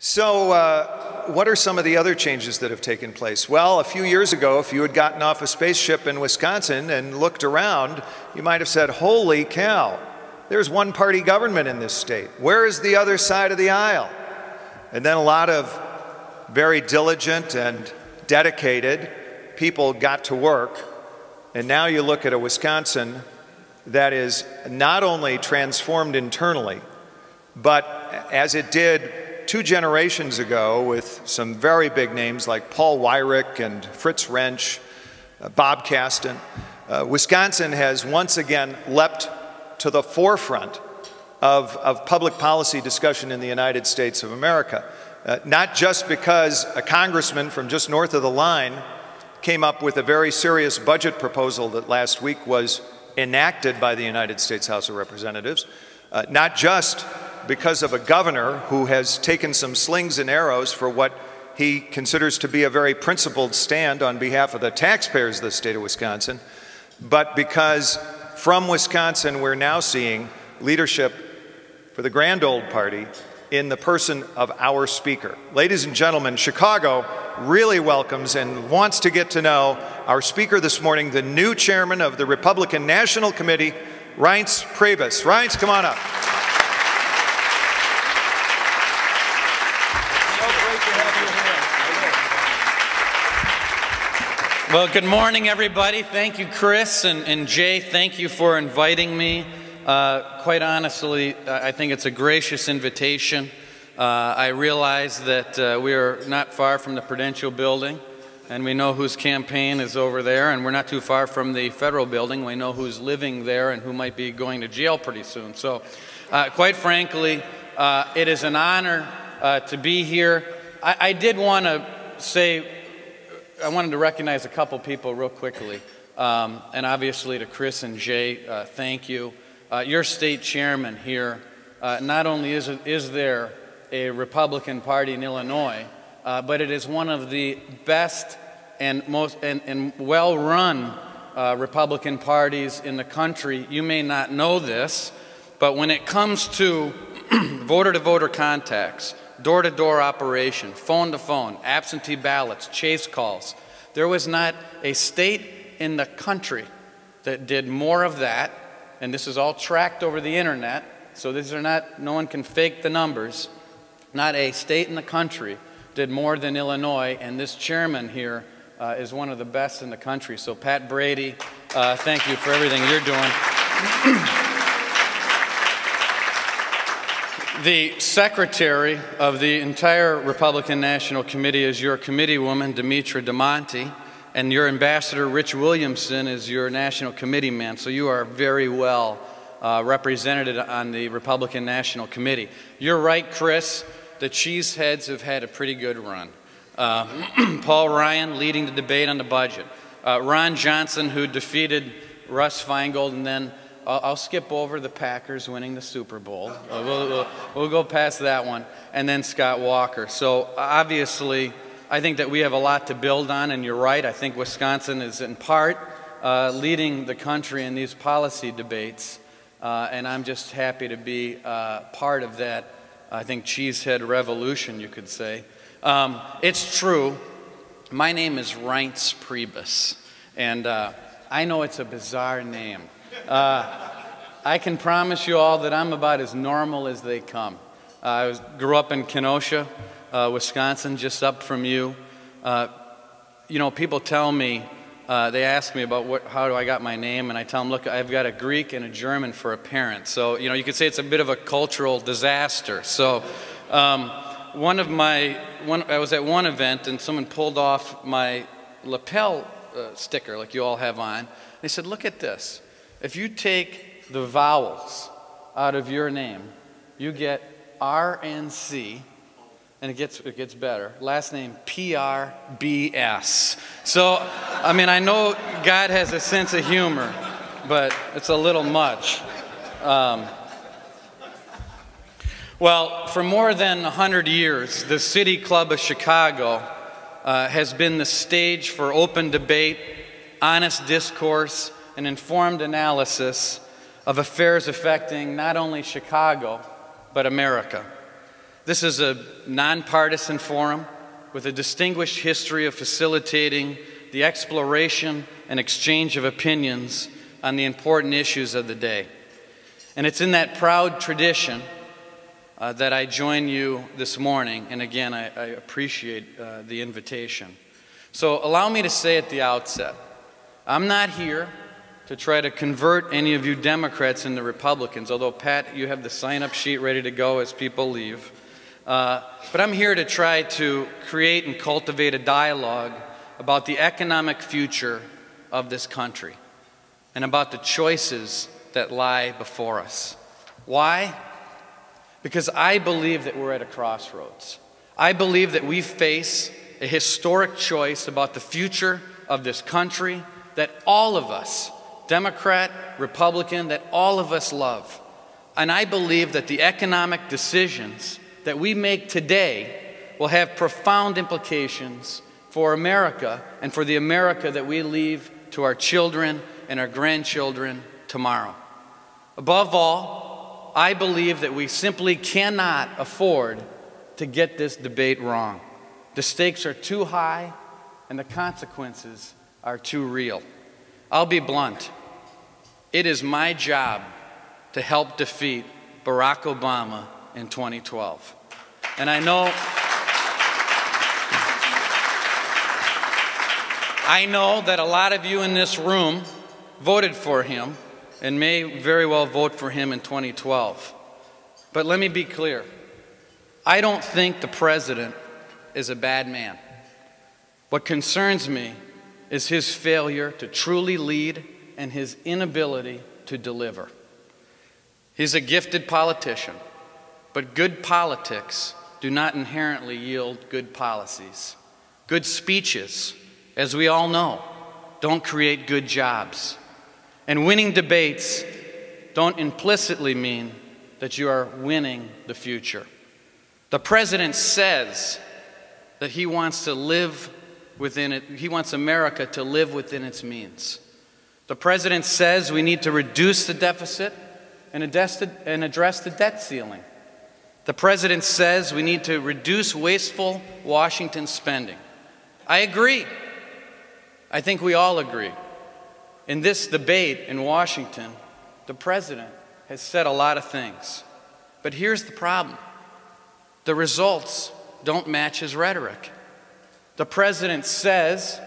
So what are some of the other changes that have taken place? Well, a few years ago, if you had gotten off a spaceship in Wisconsin and looked around, you might have said, holy cow, there's one-party government in this state. Where is the other side of the aisle? And then a lot of very diligent and dedicated people got to work. And now you look at a Wisconsin that is not only transformed internally, but as it did 2 generations ago with some very big names like Paul Weyrich and Fritz Reince, Bob Kasten, Wisconsin has once again leapt to the forefront of public policy discussion in the United States of America. Not just because a congressman from just north of the line came up with a very serious budget proposal that last week was enacted by the United States House of Representatives, not just because of a governor who has taken some slings and arrows for what he considers to be a very principled stand on behalf of the taxpayers of the state of Wisconsin, but because from Wisconsin we're now seeing leadership for the grand old party in the person of our speaker. Ladies and gentlemen, Chicago really welcomes and wants to get to know our speaker this morning, the new chairman of the Republican National Committee, Reince Priebus. Reince, come on up. Well, good morning, everybody. Thank you, Chris, and Jay, thank you for inviting me. Quite honestly, I think it's a gracious invitation. I realize that we are not far from the Prudential Building, and we know whose campaign is over there, and we're not too far from the Federal Building. We know who's living there and who might be going to jail pretty soon. So, quite frankly, it is an honor to be here. I did want to say, I wanted to recognize a couple people real quickly, and obviously to Chris and Jay, thank you. Your state chairman here, not only is there a Republican Party in Illinois, but it is one of the best and most and well-run Republican parties in the country. You may not know this, but when it comes to voter-to-voter contacts, door-to-door operation, phone-to-phone, absentee ballots, chase calls, there was not a state in the country that did more of that, and this is all tracked over the internet, so these are not, no one can fake the numbers. Not a state in the country did more than Illinois, and this chairman here is one of the best in the country. So Pat Brady, thank you for everything you're doing. The secretary of the entire Republican National Committee is your committee woman, Demetra DeMonte, and your ambassador, Rich Williamson, is your national committee man. So you are very well represented on the Republican National Committee. You're right, Chris. The cheeseheads have had a pretty good run. Paul Ryan leading the debate on the budget. Ron Johnson, who defeated Russ Feingold, and then I'll skip over the Packers winning the Super Bowl. We'll go past that one. And then Scott Walker. So obviously, I think that we have a lot to build on, and you're right. I think Wisconsin is in part leading the country in these policy debates, and I'm just happy to be part of that, I think, cheesehead revolution, you could say. It's true. My name is Reince Priebus, and I know it's a bizarre name. I can promise you all that I'm about as normal as they come. I grew up in Kenosha, Wisconsin, just up from you. You know, people tell me, they ask me about how do I got my name, and I tell them, look, I've got a Greek and a German for a parent. So, you know, you could say it's a bit of a cultural disaster. So, I was at one event, and someone pulled off my lapel sticker, like you all have on. They said, look at this. If you take the vowels out of your name, you get R and C, and it gets better. Last name PRBS. So, I mean, I know God has a sense of humor, but it's a little much. Well, for more than 100 years, the City Club of Chicago has been the stage for open debate, honest discourse, and informed analysis of affairs affecting not only Chicago, but America. This is a nonpartisan forum with a distinguished history of facilitating the exploration and exchange of opinions on the important issues of the day. And it's in that proud tradition that I join you this morning, and again, I appreciate the invitation. So allow me to say at the outset, I'm not here to try to convert any of you Democrats into Republicans, although, Pat, you have the sign-up sheet ready to go as people leave. But I'm here to try to create and cultivate a dialogue about the economic future of this country and about the choices that lie before us. Why? Because I believe that we're at a crossroads. I believe that we face a historic choice about the future of this country that all of us, Democrat, Republican, that all of us love. And I believe that the economic decisions that we make today will have profound implications for America and for the America that we leave to our children and our grandchildren tomorrow. Above all, I believe that we simply cannot afford to get this debate wrong. The stakes are too high and the consequences are too real. I'll be blunt. It is my job to help defeat Barack Obama in 2012. And I know that a lot of you in this room voted for him and may very well vote for him in 2012. But let me be clear. I don't think the president is a bad man. What concerns me is his failure to truly lead and his inability to deliver. He's a gifted politician, but good politics do not inherently yield good policies. Good speeches, as we all know, don't create good jobs. And winning debates don't implicitly mean that you are winning the future. The president says that he wants to live within it, he wants America to live within its means. The president says we need to reduce the deficit and address the debt ceiling. The president says we need to reduce wasteful Washington spending. I agree. I think we all agree. In this debate in Washington, the president has said a lot of things. But here's the problem. The results don't match his rhetoric. The president says,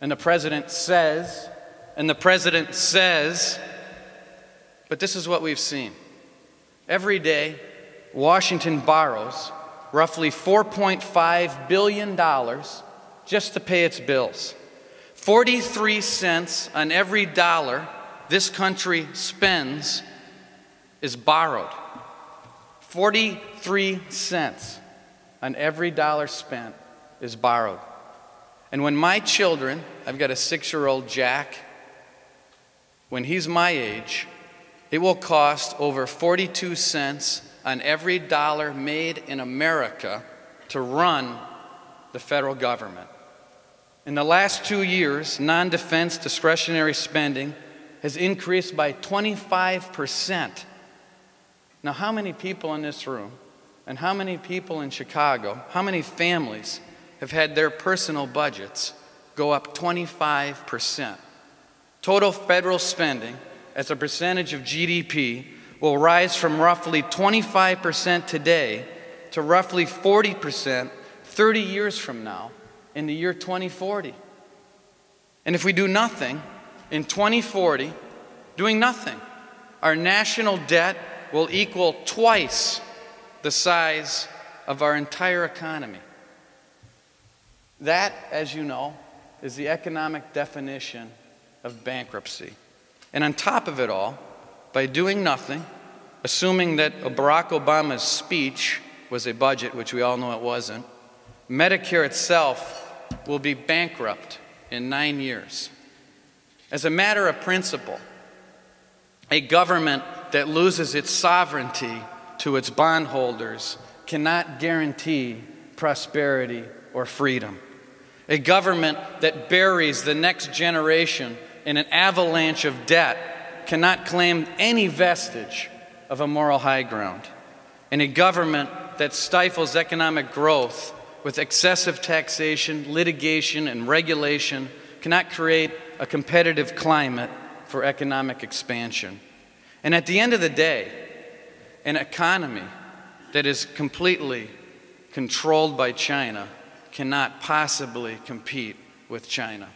and the president says, and the president says, but this is what we've seen. Every day, Washington borrows roughly $4.5 billion just to pay its bills. 43 cents on every dollar this country spends is borrowed. 43 cents on every dollar spent is borrowed. And when my children, I've got a 6-year-old Jack, when he's my age, it will cost over 42 cents on every dollar made in America to run the federal government. In the last 2 years, non-defense discretionary spending has increased by 25%. Now, how many people in this room and how many people in Chicago, how many families have had their personal budgets go up 25%? Total federal spending as a percentage of GDP will rise from roughly 25% today to roughly 40% 30 years from now in the year 2040. And if we do nothing, in 2040, doing nothing, our national debt will equal twice the size of our entire economy. That, as you know, is the economic definition of bankruptcy. And on top of it all, by doing nothing, assuming that Barack Obama's speech was a budget, which we all know it wasn't, Medicare itself will be bankrupt in 9 years. As a matter of principle, a government that loses its sovereignty to its bondholders cannot guarantee prosperity or freedom. A government that buries the next generation in an avalanche of debt cannot claim any vestige of a moral high ground. And a government that stifles economic growth with excessive taxation, litigation, and regulation cannot create a competitive climate for economic expansion. And at the end of the day, an economy that is completely controlled by China cannot possibly compete with China.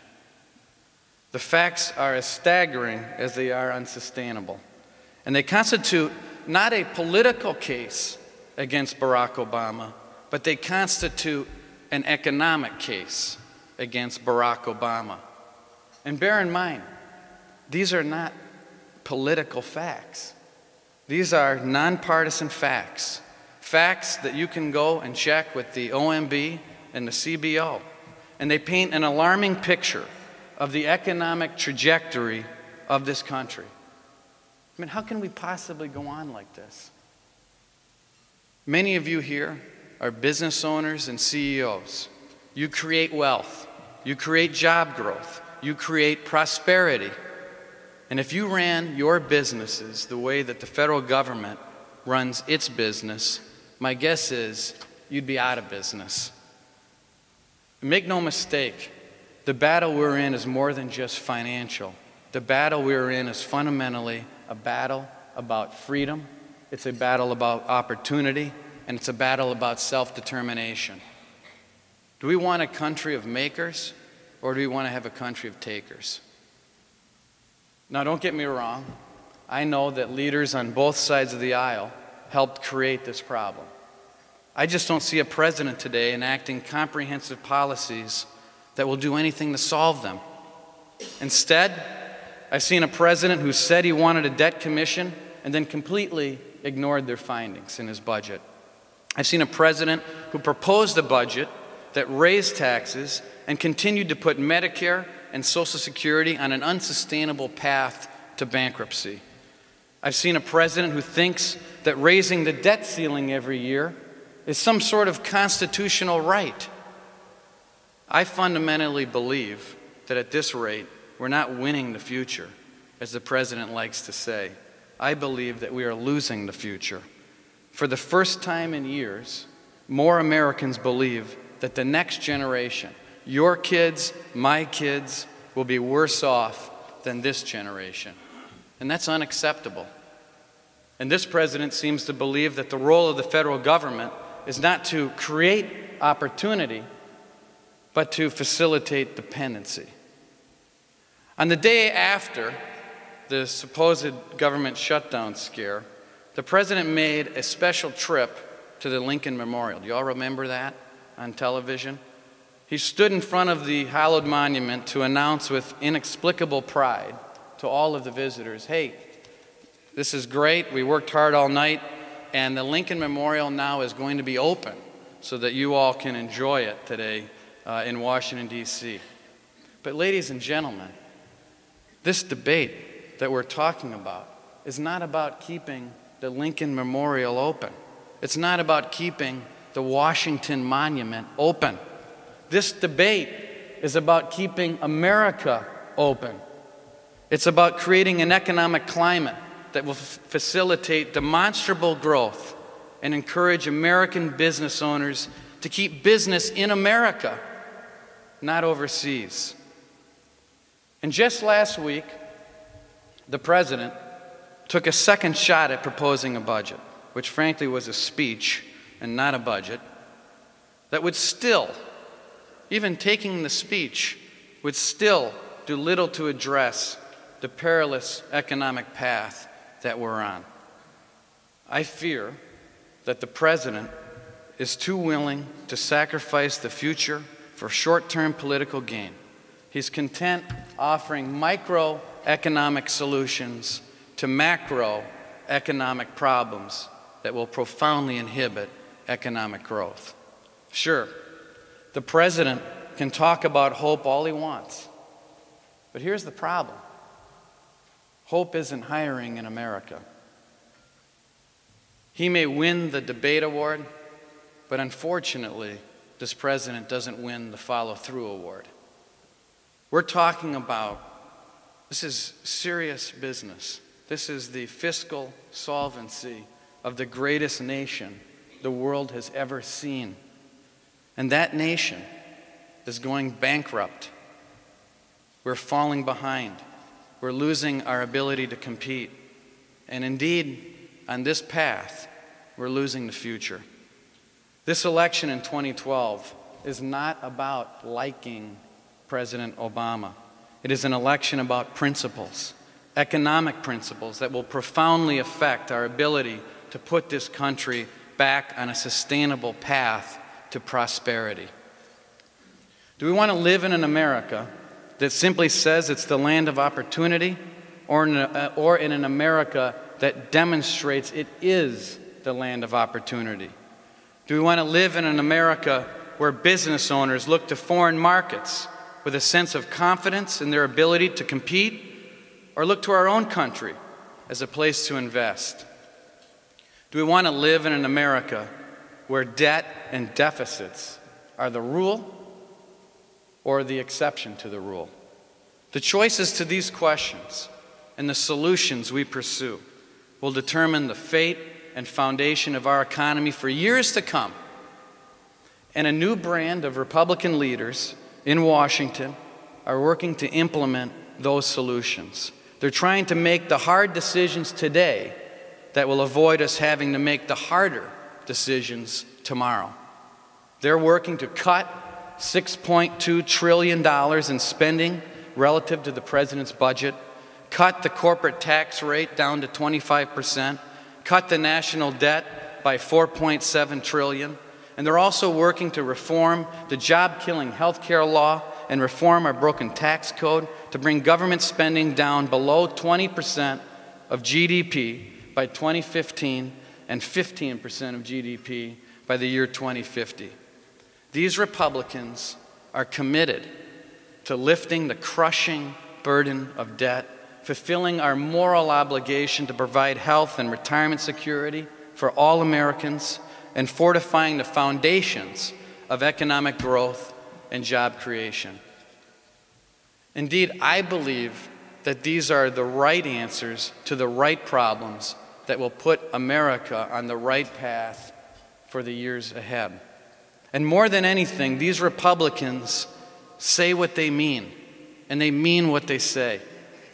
The facts are as staggering as they are unsustainable. And they constitute not a political case against Barack Obama, but they constitute an economic case against Barack Obama. And bear in mind, these are not political facts. These are nonpartisan facts, facts that you can go and check with the OMB and the CBO. And they paint an alarming picture of the economic trajectory of this country. I mean, how can we possibly go on like this? Many of you here are business owners and CEOs. You create wealth. You create job growth. You create prosperity. And if you ran your businesses the way that the federal government runs its business, my guess is you'd be out of business. Make no mistake, the battle we're in is more than just financial. The battle we're in is fundamentally a battle about freedom, it's a battle about opportunity, and it's a battle about self-determination. Do we want a country of makers, or do we want to have a country of takers? Now, don't get me wrong. I know that leaders on both sides of the aisle helped create this problem. I just don't see a president today enacting comprehensive policies that will do anything to solve them. Instead, I've seen a president who said he wanted a debt commission and then completely ignored their findings in his budget. I've seen a president who proposed a budget that raised taxes and continued to put Medicare and Social Security on an unsustainable path to bankruptcy. I've seen a president who thinks that raising the debt ceiling every year is some sort of constitutional right. I fundamentally believe that at this rate, we're not winning the future, as the president likes to say. I believe that we are losing the future. For the first time in years, more Americans believe that the next generation, your kids, my kids, will be worse off than this generation. And that's unacceptable. And this president seems to believe that the role of the federal government is not to create opportunity, but to facilitate dependency. On the day after the supposed government shutdown scare, the president made a special trip to the Lincoln Memorial. Do you all remember that on television? He stood in front of the hallowed monument to announce with inexplicable pride to all of the visitors, hey, this is great, we worked hard all night, and the Lincoln Memorial now is going to be open so that you all can enjoy it today in Washington, D.C. But ladies and gentlemen, this debate that we're talking about is not about keeping the Lincoln Memorial open. It's not about keeping the Washington Monument open. This debate is about keeping America open. It's about creating an economic climate that will facilitate demonstrable growth and encourage American business owners to keep business in America, not overseas. And just last week, the president took a second shot at proposing a budget, which frankly was a speech and not a budget, that would still, even taking the speech, would still do little to address the perilous economic path that we're on. I fear that the president is too willing to sacrifice the future for short-term political gain. He's content offering microeconomic solutions to macroeconomic problems that will profoundly inhibit economic growth. Sure, the president can talk about hope all he wants, but here's the problem. Hope isn't hiring in America. He may win the debate award, but unfortunately, this president doesn't win the follow-through award. We're talking about, this is serious business. This is the fiscal solvency of the greatest nation the world has ever seen. And that nation is going bankrupt. We're falling behind. We're losing our ability to compete. And indeed, on this path, we're losing the future. This election in 2012 is not about liking President Obama. It is an election about principles, economic principles that will profoundly affect our ability to put this country back on a sustainable path to prosperity. Do we want to live in an America that simply says it's the land of opportunity, or in an America that demonstrates it is the land of opportunity? Do we want to live in an America where business owners look to foreign markets with a sense of confidence in their ability to compete, or look to our own country as a place to invest? Do we want to live in an America where debt and deficits are the rule or the exception to the rule? The choices to these questions and the solutions we pursue will determine the fate and foundation of our economy for years to come. And a new brand of Republican leaders in Washington are working to implement those solutions. They're trying to make the hard decisions today that will avoid us having to make the harder decisions tomorrow. They're working to cut $6.2 trillion in spending relative to the president's budget, cut the corporate tax rate down to 25%, cut the national debt by $4.7 trillion, and they're also working to reform the job-killing health care law and reform our broken tax code to bring government spending down below 20% of GDP by 2015 and 15% of GDP by the year 2050. These Republicans are committed to lifting the crushing burden of debt, fulfilling our moral obligation to provide health and retirement security for all Americans, and fortifying the foundations of economic growth and job creation. Indeed, I believe that these are the right answers to the right problems that will put America on the right path for the years ahead. And more than anything, these Republicans say what they mean, and they mean what they say.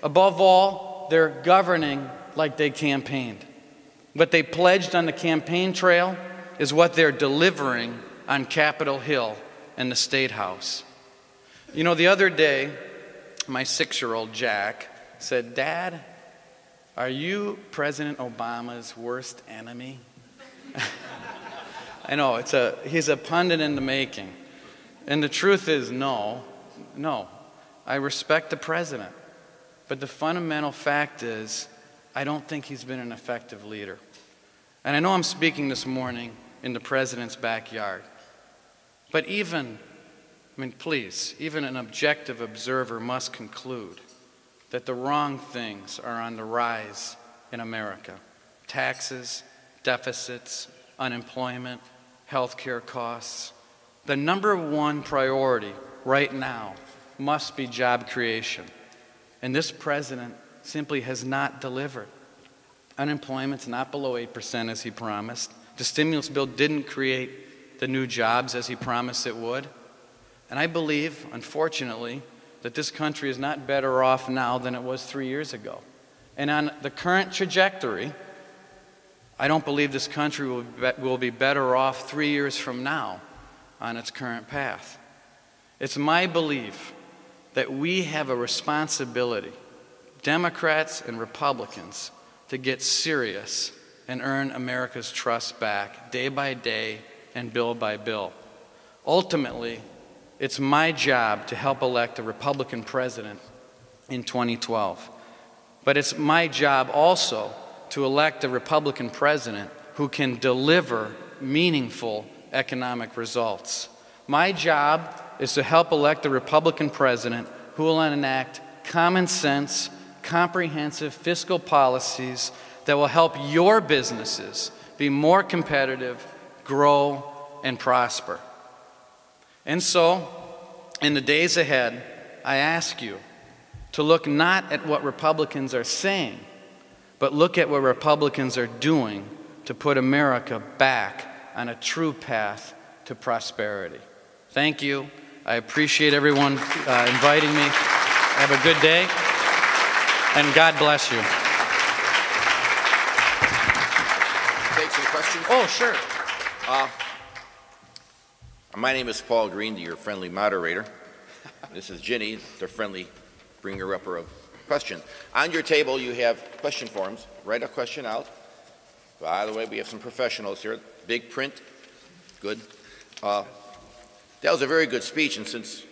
Above all, they're governing like they campaigned. What they pledged on the campaign trail is what they're delivering on Capitol Hill and the State House. You know, the other day, my 6-year-old Jack said, "Dad, are you President Obama's worst enemy?" I know, he's a pundit in the making. And the truth is, no. I respect the president. But the fundamental fact is, I don't think he's been an effective leader. And I know I'm speaking this morning in the president's backyard. But even an objective observer must conclude that the wrong things are on the rise in America. Taxes, deficits, unemployment, healthcare costs. The number one priority right now must be job creation. And this president simply has not delivered. Unemployment's not below 8% as he promised. The stimulus bill didn't create the new jobs as he promised it would. And I believe, unfortunately, that this country is not better off now than it was 3 years ago. And on the current trajectory, I don't believe this country will be better off 3 years from now on its current path. It's my belief that we have a responsibility, Democrats and Republicans, to get serious and earn America's trust back day by day and bill by bill. Ultimately, it's my job to help elect a Republican president in 2012. But it's my job also to elect a Republican president who can deliver meaningful economic results. My job is to help elect a Republican president who will enact common sense, comprehensive fiscal policies that will help your businesses be more competitive, grow, and prosper. And so, in the days ahead, I ask you to look not at what Republicans are saying, but look at what Republicans are doing to put America back on a true path to prosperity. Thank you. I appreciate everyone inviting me. Have a good day, and God bless you. Take some questions? Oh, sure. My name is Paul Green, your friendly moderator. This is Ginny, the friendly bringer-upper of questions. On your table, you have question forms. Write a question out. By the way, we have some professionals here. Big print. Good. That was a very good speech, and since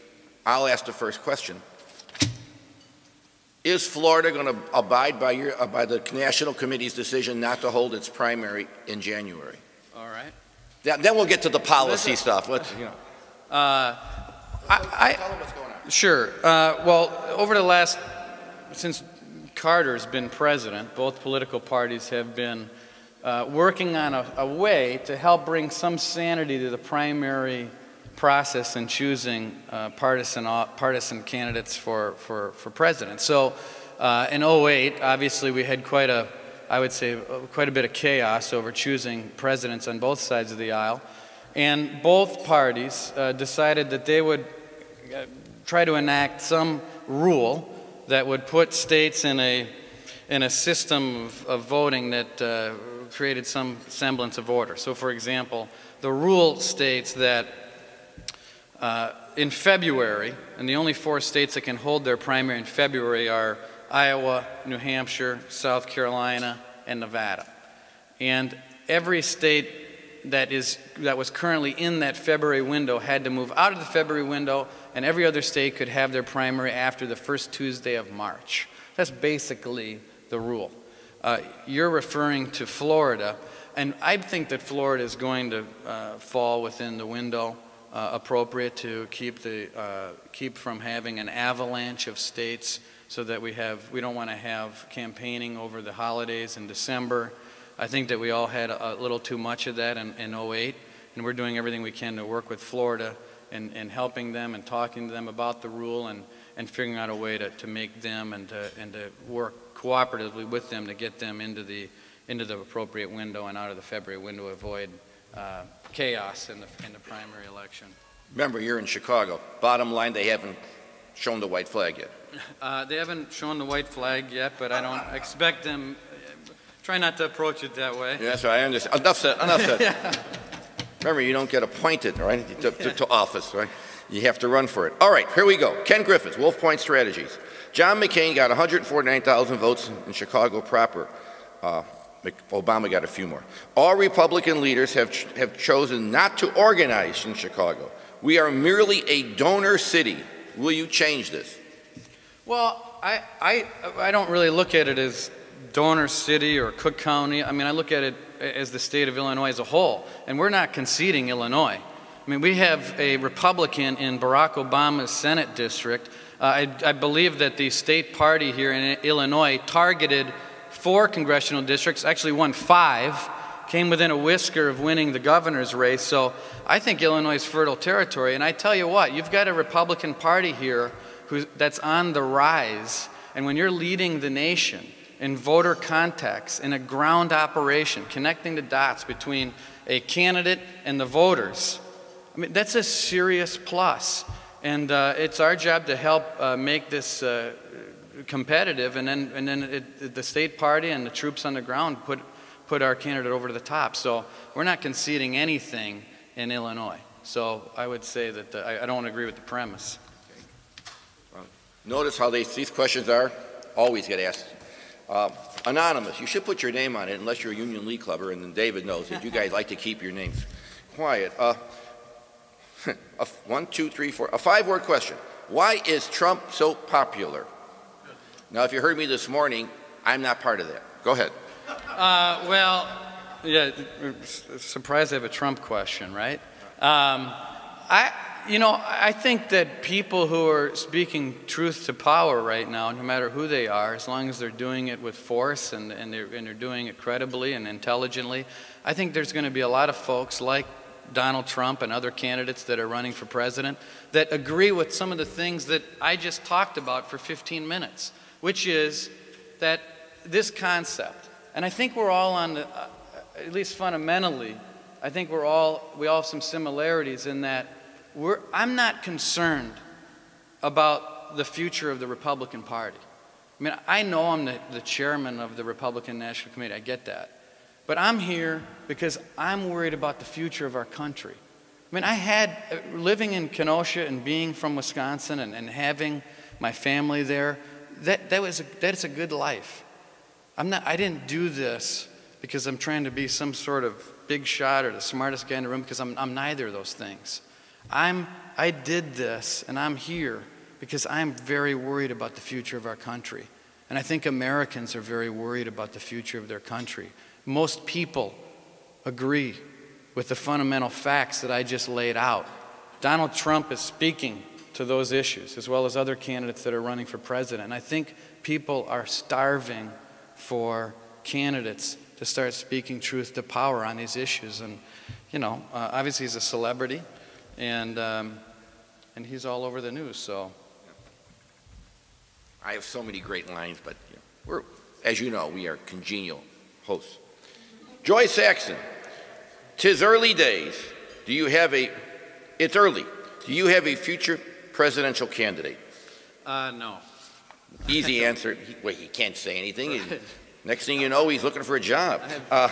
I'll ask the first question, is Florida going to abide by the National Committee's decision not to hold its primary in January? All right. Then we'll get to the policy stuff. Let's, you know. Tell them what's going on. Sure. Well, over the last, since Carter's been president, both political parties have been working on a way to help bring some sanity to the primary process in choosing partisan candidates for president. So in 08, obviously we had I would say quite a bit of chaos over choosing presidents on both sides of the aisle. And both parties decided that they would try to enact some rule that would put states in a system of voting that created some semblance of order. So for example, the rule states that in February, and the only 4 states that can hold their primary in February are Iowa, New Hampshire, South Carolina, and Nevada. And every state that was currently in that February window had to move out of the February window, and every other state could have their primary after the first Tuesday of March. That's basically the rule. You're referring to Florida, and I think that Florida is going to fall within the window appropriate to keep from having an avalanche of states, so that we don't want to have campaigning over the holidays in December. I think that we all had a little too much of that in 08, and we're doing everything we can to work with Florida and helping them and talking to them about the rule and figuring out a way to make them and to work cooperatively with them to get them into the appropriate window and out of the February window, avoid chaos in the primary election. Remember, you're in Chicago. Bottom line, they haven't shown the white flag yet. They haven't shown the white flag yet, but I don't expect them. Try not to approach it that way. Yeah, that's right. I understand. Enough said. Enough said. Yeah. Remember, you don't get appointed, right, to office, right? You have to run for it. All right, here we go. Ken Griffiths, Wolf Point Strategies. John McCain got 149,000 votes in Chicago proper. Obama got a few more. All Republican leaders have chosen not to organize in Chicago. We are merely a donor city. Will you change this? Well, I don't really look at it as donor city or Cook County. I mean, I look at it as the state of Illinois as a whole, and we're not conceding Illinois. I mean, we have a Republican in Barack Obama's Senate district. I believe that the state party here in Illinois targeted 4 congressional districts, actually won 5, came within a whisker of winning the governor's race. So I think Illinois is fertile territory. And I tell you what, you've got a Republican Party here that's on the rise. And when you're leading the nation in voter contacts, in a ground operation, connecting the dots between a candidate and the voters, I mean, that's a serious plus. And it's our job to help make this competitive, and then the state party and the troops on the ground put our candidate over to the top. So we're not conceding anything in Illinois. So I would say that I don't agree with the premise. Okay. Well, notice how these questions are always get asked. Anonymous, you should put your name on it unless you're a Union League clubber, and then David knows that you guys like to keep your names quiet. 1, 2, 3, 4, a 5-word question. Why is Trump so popular? Now, if you heard me this morning, I'm not part of that. Go ahead. Well, yeah, surprised I have a Trump question, right? I think that people who are speaking truth to power right now, no matter who they are, as long as they're doing it with force and they're doing it credibly and intelligently, I think there's going to be a lot of folks like Donald Trump and other candidates that are running for president that agree with some of the things that I just talked about for 15 minutes, which is that this concept, and I think we're all on the, at least fundamentally, I think we all have some similarities in that I'm not concerned about the future of the Republican Party. I mean, I know I'm the chairman of the Republican National Committee, I get that. But I'm here because I'm worried about the future of our country. I mean, I had, living in Kenosha and being from Wisconsin and having my family there, that's a good life. I didn't do this because I'm trying to be some sort of big shot or the smartest guy in the room, because I'm neither of those things. I did this and I'm here because I'm very worried about the future of our country. And I think Americans are very worried about the future of their country. Most people agree with the fundamental facts that I just laid out. Donald Trump is speaking to those issues, as well as other candidates that are running for president. And I think people are starving for candidates to start speaking truth to power on these issues. And, you know, obviously he's a celebrity, and he's all over the news, so. I have so many great lines, but as you know, we are congenial hosts. Joy Saxon, 'tis early days. It's early. Do you have a future presidential candidate? No. Easy answer. He can't say anything. Next thing you know, he's looking for a job. I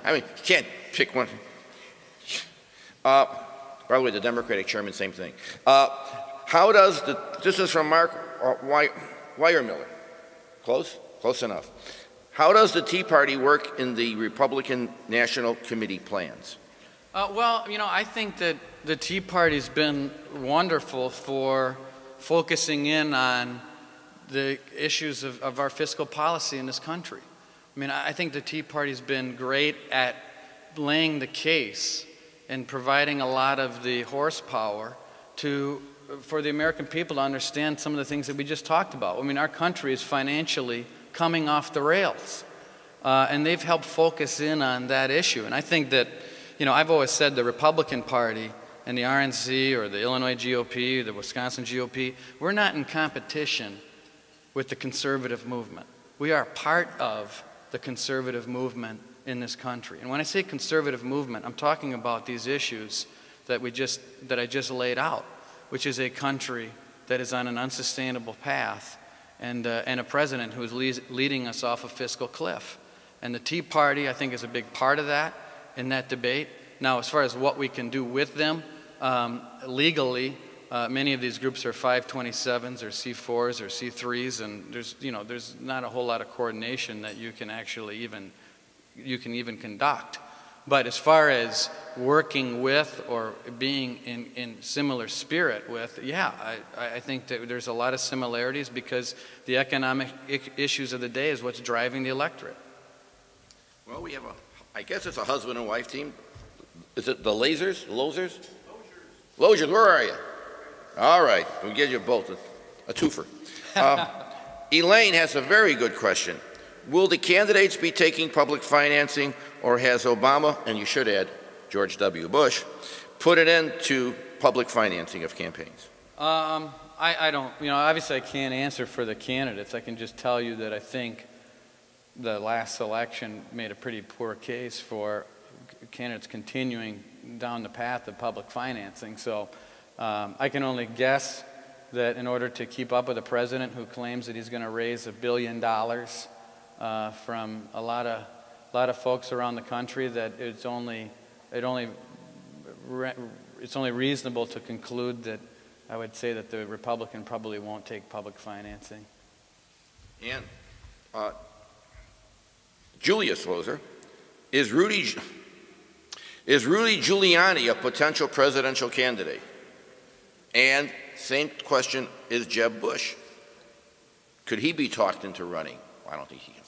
mean, you can't pick one. By the way, the Democratic chairman, same thing. This is from Mark Weiermiller. Close? Close enough. How does the Tea Party work in the Republican National Committee plans? Well, you know, I think that the Tea Party's been wonderful for focusing in on the issues of our fiscal policy in this country. I mean, I think the Tea Party's been great at laying the case and providing a lot of the horsepower for the American people to understand some of the things that we just talked about. I mean, our country is financially coming off the rails, and they've helped focus in on that issue. And I think that, you know, I've always said the Republican Party and the RNC or the Illinois GOP, the Wisconsin GOP, we're not in competition with the conservative movement. We are part of the conservative movement in this country. And when I say conservative movement, I'm talking about these issues that I just laid out, which is a country that is on an unsustainable path and a president who is leading us off a fiscal cliff. And the Tea Party, I think, is a big part of that in that debate. Now, as far as what we can do with them, legally, many of these groups are 527s or C4s or C3s, and there's not a whole lot of coordination that you can actually even conduct. But as far as working with or being in similar spirit with, yeah, I think that there's a lot of similarities because the economic issues of the day is what's driving the electorate. Well, we have I guess it's a husband and wife team. Is it the Lasers? Losers? Losers, where are you? All right, we'll give you both a twofer. Elaine has a very good question. Will the candidates be taking public financing, or has Obama, and you should add George W. Bush, put an end to public financing of campaigns? I don't, obviously I can't answer for the candidates. I can just tell you that I think the last election made a pretty poor case for candidates continuing down the path of public financing. So I can only guess that in order to keep up with a president who claims that he's going to raise $1 billion from a lot of folks around the country, that it's only reasonable to conclude that I would say that the Republican probably won't take public financing. And Julius Loser, is Rudy Giuliani a potential presidential candidate? And same question, is Jeb Bush? Could he be talked into running? Well, I don't think he can.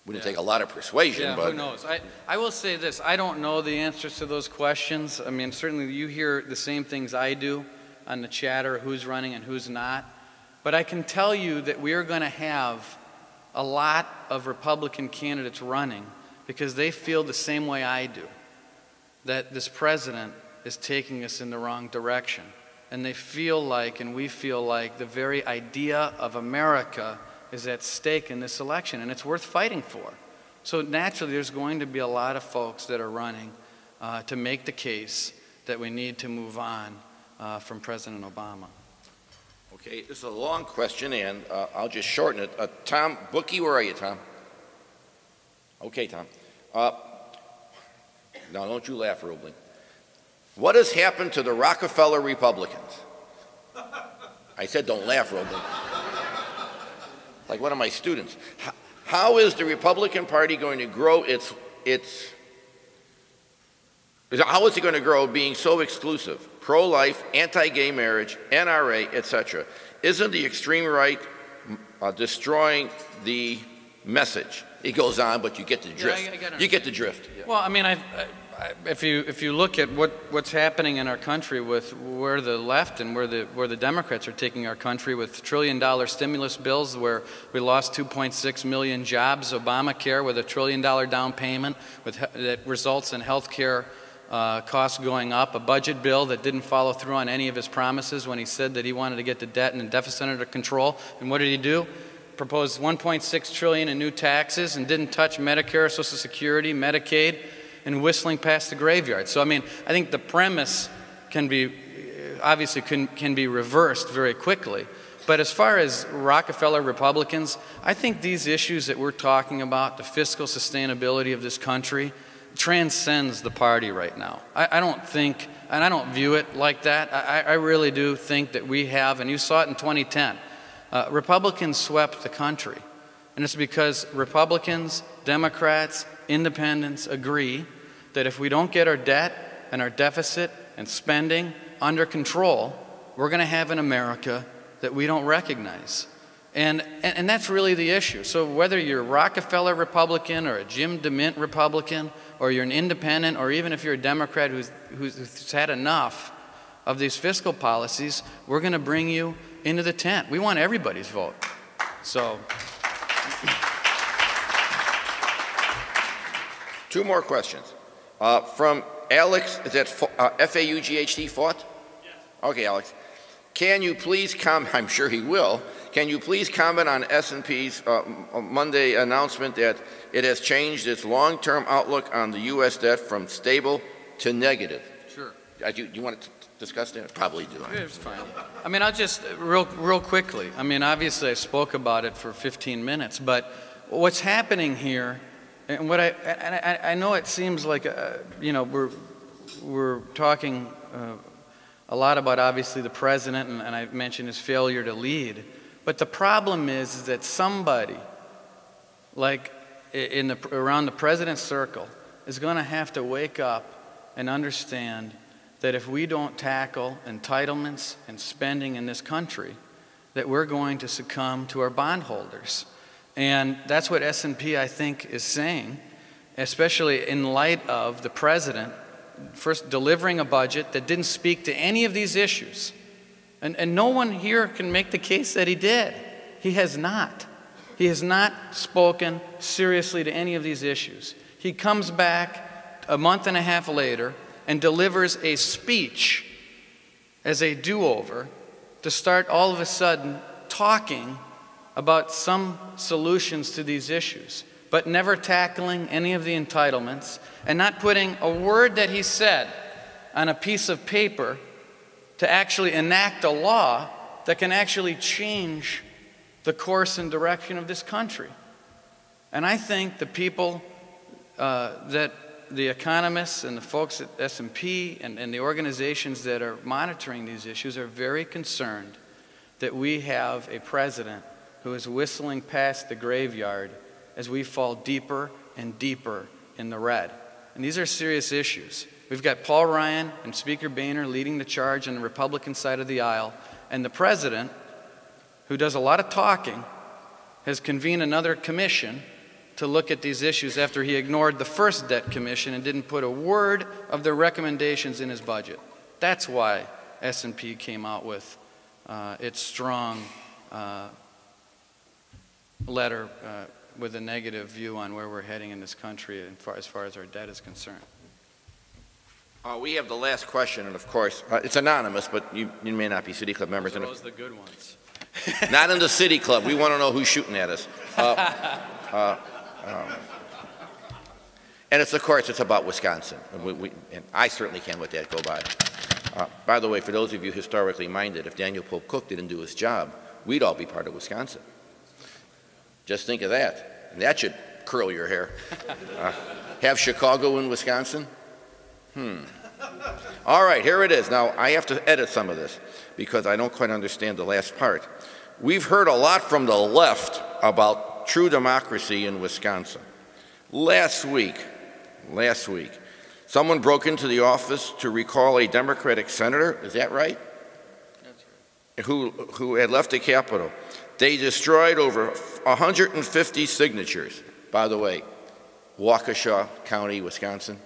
Wouldn't take a lot of persuasion, but... who knows? I will say this. I don't know the answers to those questions. I mean, certainly you hear the same things I do on the chatter, who's running and who's not. But I can tell you that we are going to have a lot of Republican candidates running because they feel the same way I do, that this president is taking us in the wrong direction. And they feel like, and we feel like, the very idea of America is at stake in this election, and it's worth fighting for. So naturally, there's going to be a lot of folks that are running to make the case that we need to move on from President Obama. Okay, this is a long question, and I'll just shorten it. Tom Bookie, where are you, Tom? Okay, Tom. Now, don't you laugh, Roebling. What has happened to the Rockefeller Republicans? I said don't laugh, Roebling. Like one of my students. How is the Republican Party going to grow how is it going to grow being so exclusive? Pro-life, anti-gay marriage, NRA, etc. Isn't the extreme right destroying the message? It goes on, but you get the drift. You get the drift. Yeah. Well, I mean, if you look at what's happening in our country with where the left and where the Democrats are taking our country with trillion-dollar stimulus bills, where we lost 2.6 million jobs, Obamacare with $1 trillion down payment, that results in health care costs going up, a budget bill that didn't follow through on any of his promises when he said that he wanted to get the debt and the deficit under control. And what did he do? Proposed $1.6 trillion in new taxes and didn't touch Medicare, Social Security, Medicaid, and whistling past the graveyard. So I mean, I think the premise can be obviously can be reversed very quickly. But as far as Rockefeller Republicans, I think these issues that we're talking about, the fiscal sustainability of this country, transcends the party right now. I don't think, and I don't view it like that. I really do think that we have, and you saw it in 2010, Republicans swept the country. And it's because Republicans, Democrats, independents agree that if we don't get our debt and our deficit and spending under control, we're going to have an America that we don't recognize. And that's really the issue. So whether you're a Rockefeller Republican or a Jim DeMint Republican, or you're an independent, or even if you're a Democrat who's had enough of these fiscal policies, we're going to bring you into the tent. We want everybody's vote. So. Two more questions. From Alex, is that F-A-U-G-H-T, Fought? Yes. Okay, Alex. Can you please comment, I'm sure he will, can you please comment on S&P's Monday announcement that it has changed its long-term outlook on the U.S. debt from stable to negative? Sure. Do you want to discuss that? Probably do. Yeah, it's fine. I mean, I'll just, real quickly, I mean, obviously I spoke about it for 15 minutes, but what's happening here, and what I know it seems like, you know, we're talking a lot about obviously the president, and I mentioned his failure to lead. But the problem is that somebody, like around the president's circle, is going to have to wake up and understand that if we don't tackle entitlements and spending in this country, that we're going to succumb to our bondholders. And that's what S&P, I think, is saying, especially in light of the president first delivering a budget that didn't speak to any of these issues. And no one here can make the case that he did. He has not. He has not spoken seriously to any of these issues. He comes back a month and a half later and delivers a speech as a do-over to start all of a sudden talking about some solutions to these issues, but never tackling any of the entitlements and not putting a word that he said on a piece of paper to actually enact a law that can actually change the course and direction of this country. And I think the people that the economists and the folks at S&P and the organizations that are monitoring these issues are very concerned that we have a president who is whistling past the graveyard as we fall deeper and deeper in the red. And these are serious issues. We've got Paul Ryan and Speaker Boehner leading the charge on the Republican side of the aisle, and the president, who does a lot of talking, has convened another commission to look at these issues after he ignored the first debt commission and didn't put a word of their recommendations in his budget. That's why S&P came out with its strong letter with a negative view on where we're heading in this country as far as our debt is concerned. We have the last question, and of course, it's anonymous, but you may not be City Club members. Those are the good ones. Not in the City Club. We want to know who's shooting at us. And it's, of course, it's about Wisconsin. And I certainly can't let that go by the way, for those of you historically minded, if Daniel Pope Cook didn't do his job, we'd all be part of Wisconsin. Just think of that. And that should curl your hair. Have Chicago in Wisconsin? All right, here it is. Now, I have to edit some of this because I don't quite understand the last part. We've heard a lot from the left about true democracy in Wisconsin. Last week, someone broke into the office to recall a Democratic senator, is that right? That's right. Who had left the Capitol. They destroyed over 150 signatures. By the way, Waukesha County, Wisconsin.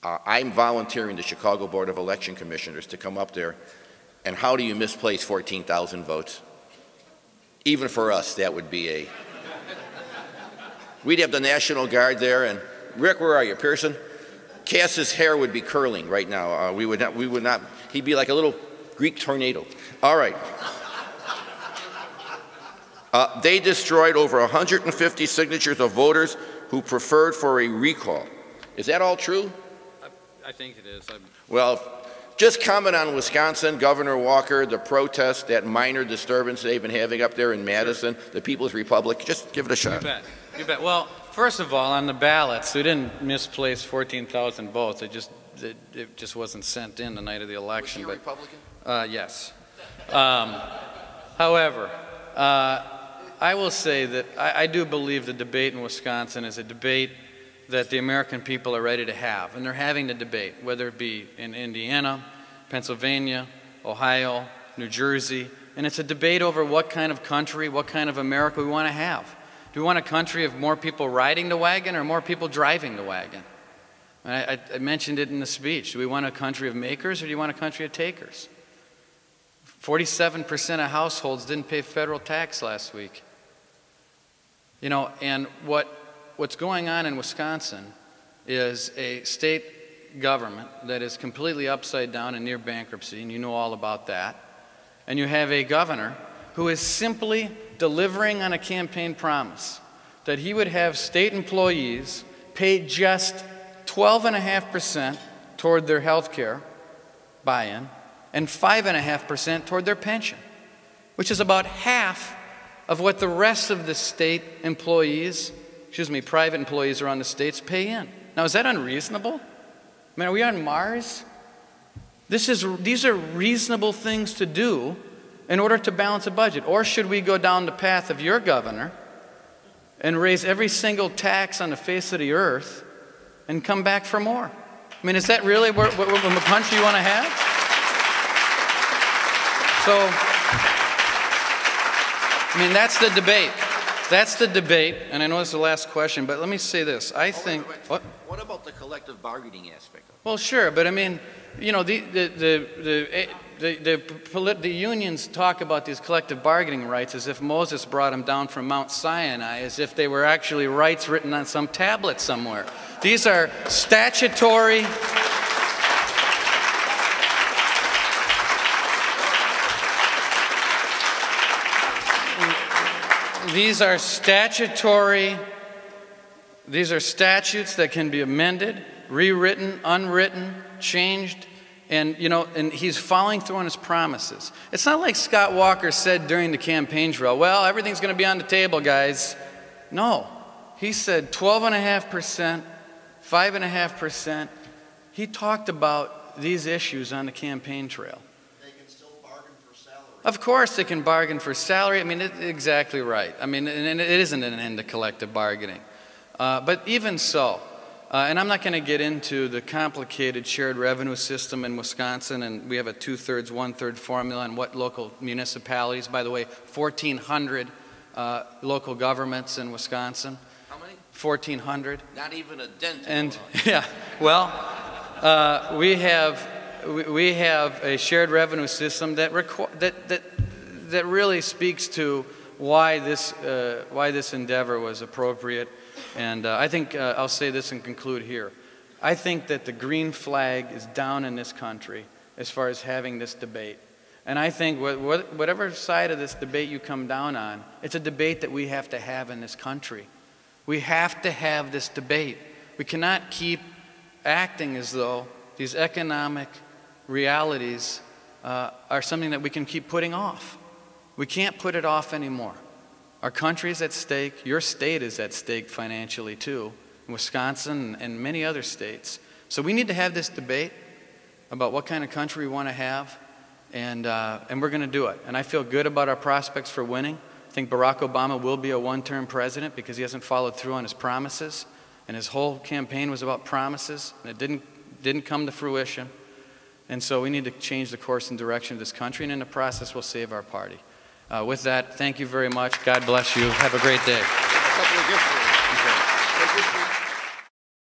I'm volunteering the Chicago Board of Election Commissioners to come up there, and how do you misplace 14,000 votes? Even for us, that would be a... We'd have the National Guard there, and Rick, where are you, Pearson? Cass's hair would be curling right now. We would not, he'd be like a little Greek tornado. All right. They destroyed over 150 signatures of voters who preferred for a recall. Is that all true? I think it is. Well, just comment on Wisconsin, Governor Walker, the protest, that minor disturbance they've been having up there in Madison, the People's Republic. Just give it a shot. You bet. You bet. Well, first of all, on the ballots, we didn't misplace 14,000 votes. It just wasn't sent in the night of the election. Was he a Republican? Yes. However, I will say that I do believe the debate in Wisconsin is a debate that the American people are ready to have, and they're having the debate, whether it be in Indiana, Pennsylvania, Ohio, New Jersey, and it's a debate over what kind of country, what kind of America we want to have. Do we want a country of more people riding the wagon or more people driving the wagon? I mentioned it in the speech. Do we want a country of makers or do you want a country of takers? 47% of households didn't pay federal tax last week. You know, and what's going on in Wisconsin is a state government that is completely upside down and near bankruptcy, and you know all about that. And you have a governor who is simply delivering on a campaign promise that he would have state employees pay just 12.5% toward their health care buy-in and 5.5% toward their pension, which is about half of what the rest of the state employees, private employees around the states pay in. Now, is that unreasonable? I mean, are we on Mars? These are reasonable things to do in order to balance a budget. Or should we go down the path of your governor and raise every single tax on the face of the earth and come back for more? I mean, is that really what the country you want to have? So, I mean, that's the debate. That's the debate, and I know this is the last question, but let me say this. I think... What about the collective bargaining aspect of it? Well, sure, but I mean, you know, the unions talk about these collective bargaining rights as if Moses brought them down from Mount Sinai, as if they were actually rights written on some tablet somewhere. These are statutory... These are statutes that can be amended, rewritten, unwritten, changed, and, you know, and he's following through on his promises. It's not like Scott Walker said during the campaign trail, well, everything's going to be on the table, guys. No. He said 12.5%, 5.5%. He talked about these issues on the campaign trail. Of course they can bargain for salary. I mean, exactly right. I mean, and it isn't an end to collective bargaining. But even so, and I'm not going to get into the complicated shared revenue system in Wisconsin, and we have a 2/3, 1/3 formula on what local municipalities, by the way, 1,400 local governments in Wisconsin. How many? 1,400. Not even a dent. And, yeah, well, we have a shared revenue system that really speaks to why this endeavor was appropriate. And I think I'll say this and conclude here. I think that the green flag is down in this country as far as having this debate. And I think whatever side of this debate you come down on, it's a debate that we have to have in this country. We have to have this debate. We cannot keep acting as though these economic realities are something that we can keep putting off. We can't put it off anymore. Our country is at stake. Your state is at stake financially too, Wisconsin and many other states. So we need to have this debate about what kind of country we want to have, and we're going to do it. And I feel good about our prospects for winning. I think Barack Obama will be a one-term president because he hasn't followed through on his promises, and his whole campaign was about promises, and it didn't come to fruition. And so we need to change the course and direction of this country, and in the process, we'll save our party. With that, thank you very much. God bless you. Have a great day.